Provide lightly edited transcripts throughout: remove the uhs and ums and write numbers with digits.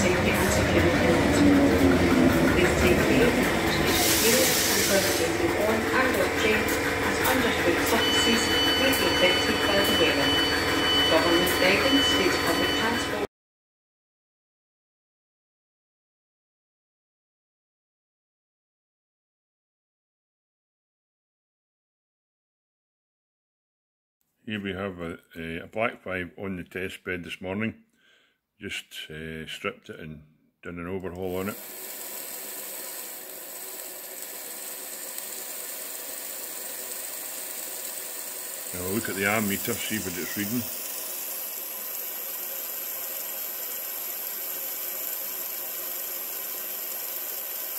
safety and security announcement. Please take care of units and further safety on and off train as understood surfaces may be affected by the weather. Government guidance states public transport. Here we have a black 5 on the test bed this morning. Just stripped it and done an overhaul on it. Now look at the ammeter, see what it's reading.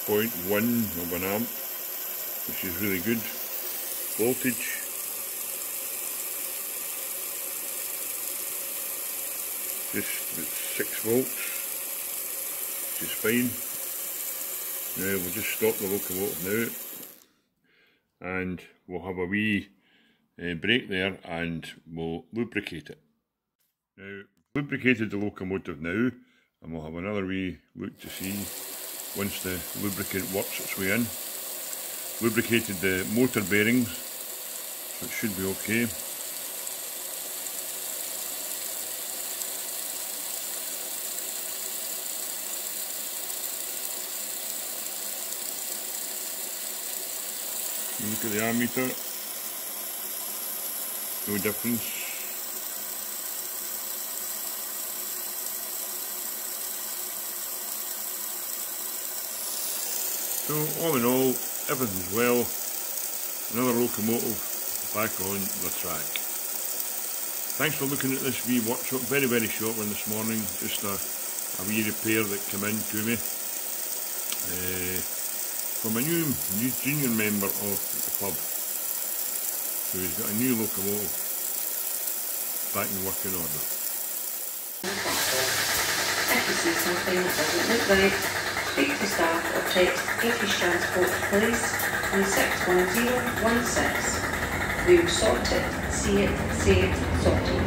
.1 of an amp, which is really good. Voltage. Just 6 volts, which is fine. Now we'll just stop the locomotive now and we'll have a wee break there and we'll lubricate it. Now we've lubricated the locomotive now and we'll have another wee look to see once the lubricant works its way in. Lubricated the motor bearings, so it should be okay. Look at the ammeter, no difference. So all in all, everything's well. Another locomotive back on the track. Thanks for looking at this wee workshop, very short one this morning, just a wee repair that came in to me. From a new junior member of the club. So he's got a new locomotive back in working order. If you see something that doesn't look right, speak to staff or text British Transport Police on 61016. We will sort it, see it, say it, sort it.